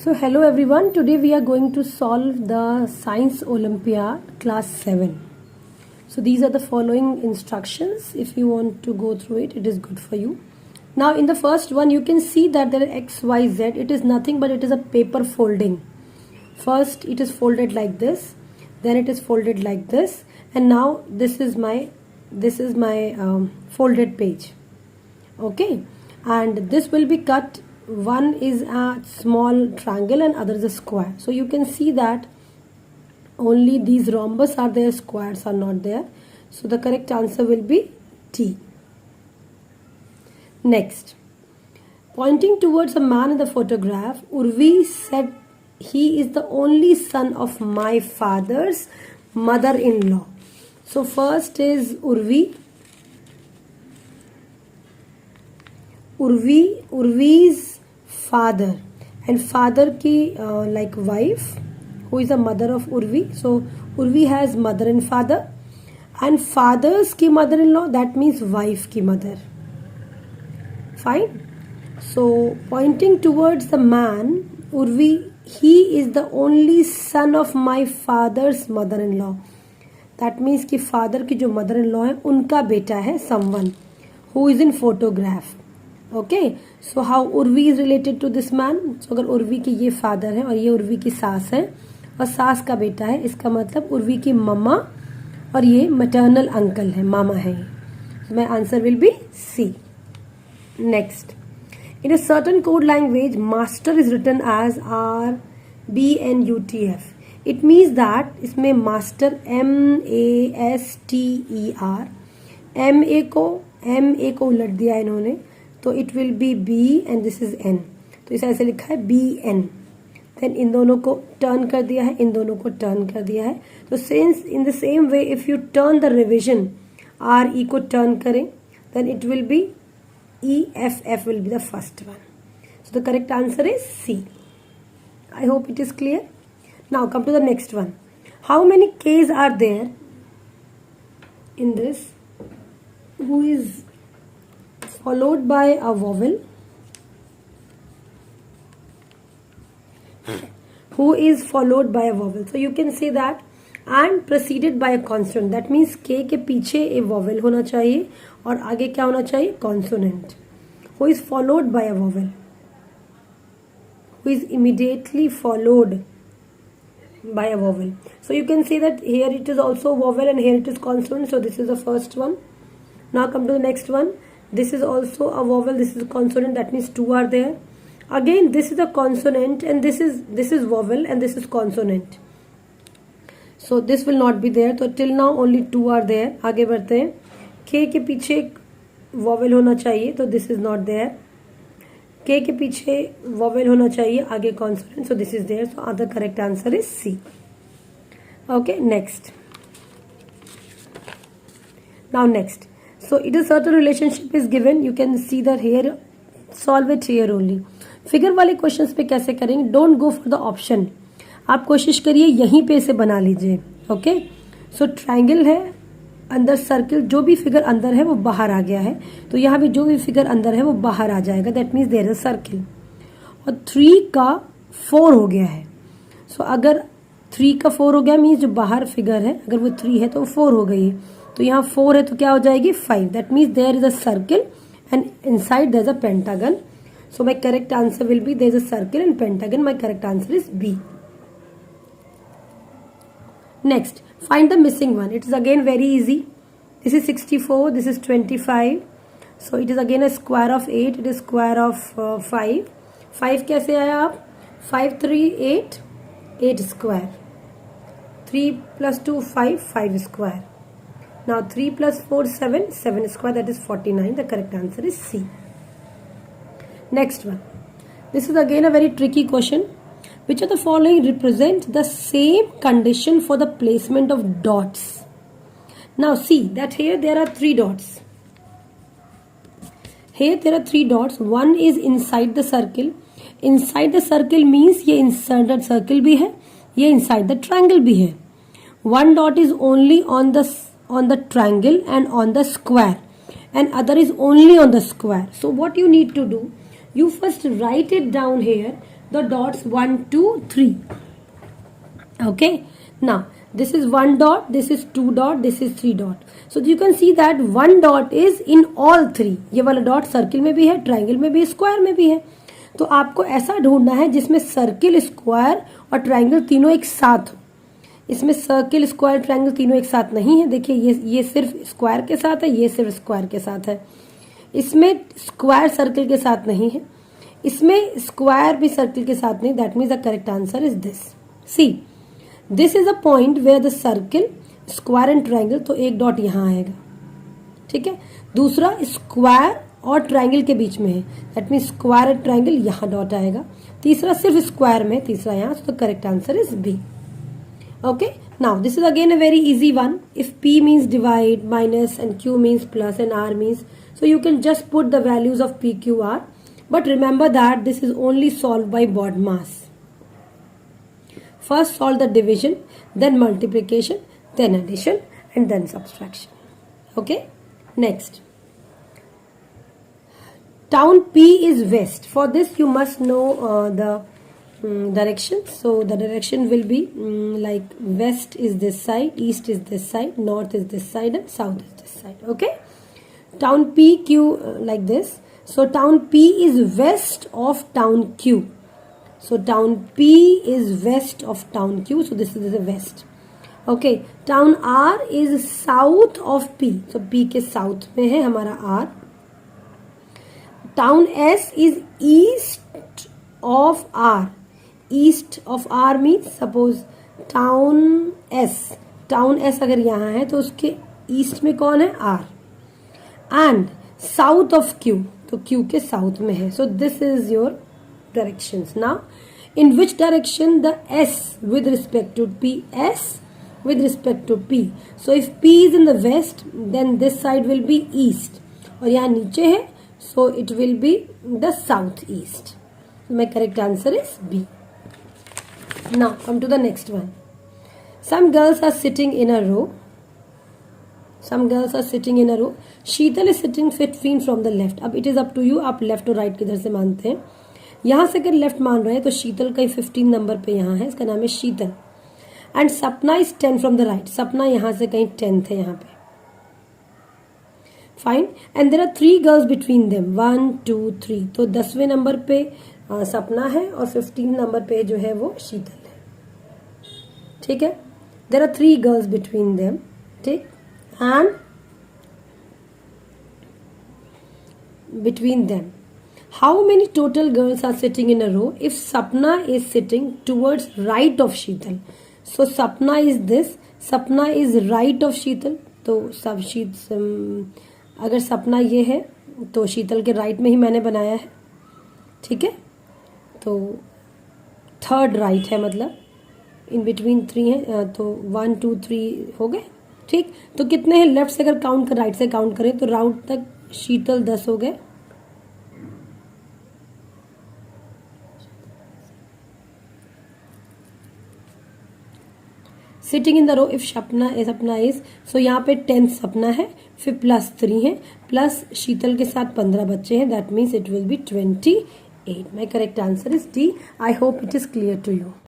So hello everyone, today we are going to solve the Science Olympiad class 7. So these are the following instructions. If you want to go through it, it is good for you. Now in the first one you can see that there are X, Y, Z. It is nothing but it is a paper folding. First it is folded like this, then it is folded like this, and now this is my folded page. Okay, and this will be cut. One is a small triangle and other is a square. So you can see that only these rhombus are there, squares are not there. So the correct answer will be T. Next, pointing towards a man in the photograph, Urvi said he is the only son of my father's mother-in-law. So first is Urvi's father, and father ki like wife, who is the mother of Urvi. So Urvi has mother and father, and father's ki mother-in-law, that means wife ki mother. Fine. So pointing towards the man, Urvi, he is the only son of my father's mother-in-law. That means कि father की जो mother-in-law है उनका बेटा है someone who is in photograph. Okay, so how Urvi is related to this man? So अगर उर्वी की ये father है और ये उर्वी की सास है और सास का बेटा है, इसका मतलब उर्वी की मम्मा और ये maternal uncle है, मामा है. So my answer will be C. Next, in a certain code language, master is written as R B N U T F. It means that इसमें master MASTER, MA को उलट दिया इन्होंने, तो it will be B and this is N. तो इसे ऐसे लिखा है BN. Then इन दोनों को turn कर दिया है, इन दोनों को turn कर दिया है. तो since in the same way if you turn the revision, RE को turn करें, then it will be EFF will be the first one. So the correct answer is C. I hope it is clear. Now come to the next one. How many K's are there in this? Who is followed by a vowel? Who is followed by a vowel? So you can say that and preceded by a consonant. That means K के पीछे a vowel होना चाहिए और आगे क्या होना चाहिए? Consonant. Who is followed by a vowel? Who is immediately followed by a vowel? So you can say that here it is also vowel and here it is consonant. So this is the first one. Now come to the next one. This is also a vowel, this is a consonant, that means two are there. Again this is a consonant and this is vowel and this is consonant. So this will not be there. So till now only two are there. आगे बढ़ते हैं. K के पीछे vowel होना चाहिए, तो this is not there. K के पीछे vowel होना चाहिए, आगे consonant, so this is there. So the correct answer is C. Okay, next. Now next. So it is certain relationship is given. You can see that here. Solve it here only. Figure वाले questions पे कैसे करेंगे? Don't go for the option. आप कोशिश करिए यहीं पे इसे बना लीजिए. ओके, सो ट्रायंगल है, अंदर सर्किल, जो भी फिगर अंदर है वो बाहर आ गया है, तो यहाँ भी जो भी फिगर अंदर है वो बाहर आ जाएगा. That means there is a circle. और 3 का 4 हो गया है. सो अगर 3 का 4 हो गया मीन्स जो बाहर फिगर है अगर वो 3 है तो वो 4 हो गई है. तो यहाँ 4 है तो क्या हो जाएगी? 5. That means there is a circle and inside there is a pentagon. So my correct answer will be there is a circle and pentagon. My correct answer is B. Next, find the missing one. It is again very easy. This is 64, this is 25. So it is again a square of 8. It is square of 5. 5 कैसे आया आप? 5 3 8, 8 square. 3 plus 2 5, 5 square. Now 3 plus 4 7, 7 square. That is 49. The correct answer is C. Next one. This is again a very tricky question. Which of the following represent the same condition for the placement of dots? Now see that here there are 3 dots. Here there are 3 dots. One is inside the circle. Inside the circle means ये inside the circle भी है, ये inside the triangle भी है. One dot is only on the triangle and on the square, and other is only on the square. So what you need to do? You first write it down here. the dots 1, 2, 3. Okay, now this is 1 dot, this is 2 dot, this is 3 dot. So you can see that 1 dot is in all 3. ये वाला dot circle में भी है, triangle में भी है, square में भी है. तो आपको ऐसा ढूंढना है जिसमें सर्किल, स्क्वायर और ट्राइंगल तीनों एक साथ हो. इसमें सर्किल, स्क्वायर, ट्राइंगल तीनों एक साथ नहीं है. देखिए ये सिर्फ स्क्वायर के साथ है, ये सिर्फ स्क्वायर के साथ है. इसमें स्क्वायर सर्किल के साथ नहीं है, इसमें स्क्वायर भी सर्किल के साथ नहीं. That means the correct answer is this. C, this is a point where the circle, square and triangle, तो एक डॉट यहां आएगा. ठीक है. दूसरा स्क्वायर और ट्राइंगल के बीच में है, that means square and triangle, यहां डॉट आएगा. तीसरा सिर्फ स्क्वायर में, तीसरा यहां. So the correct answer is B. Okay, now this is again a very easy one. If P means divide, minus, and Q means plus, and R means, so you can just put the values of P, Q, R. But remember that this is only solved by BODMAS. First solve the division, then multiplication, then addition, and then subtraction. Okay, next. Town P is west. For this you must know the direction. So the direction will be like west is this side, east is this side, north is this side, and south is this side. Okay, town P, Q, like this. So town P is west of town Q. So town P is west of town Q. So this is the west. Okay, town R is south of P. So P के south में है हमारा R. Town S is east of R. East of R means suppose town S अगर यहाँ है तो उसके east में कौन है? R. And south of Q, तो Q के साउथ में है. So this is your directions. Now in which direction the S with respect to P? S with respect to P. So if P is in the west, then this side will be east. और यहाँ नीचे है, so it will be the southeast. My correct answer is B. Now come to the next one. Some girls are sitting in a row. Sheetal is sitting 15 from the left. अब it is up to you, आप left और right किधर से मानते हैं. यहाँ से अगर left मान रहे हैं तो शीतल कहीं 15 नंबर पे यहाँ है, इसका नाम है शीतल. And सपना is 10 from the right. सपना यहाँ से कहीं 10th है यहाँ पे. Fine. And there are 3 girls between them. 1, 2, 3. तो 10वें नंबर पे सपना है और 15 नंबर पे जो है वो शीतल है. ठीक है. There are 3 girls between them. ठीक. And between them how many total girls are sitting in a row? If Sapna is sitting towards right of Sheetal, so Sapna is this, Sapna is right of Sheetal. तो सब अगर सपना ये है तो शीतल के राइट में ही मैंने बनाया है. ठीक है. तो थर्ड राइट है, मतलब इन बिटवीन 3 है, तो 1, 2, 3 हो गए. ठीक. तो कितने हैं लेफ्ट से अगर काउंट कर, राइट से काउंट करें तो राउट तक शीतल 10 हो गए. Sitting in the row if Sapna is, so यहाँ पे 10 सपना है, फिर प्लस 3 है, प्लस शीतल के साथ 15 बच्चे हैं. That means it will be 28. My correct answer is D. I hope it is clear to you.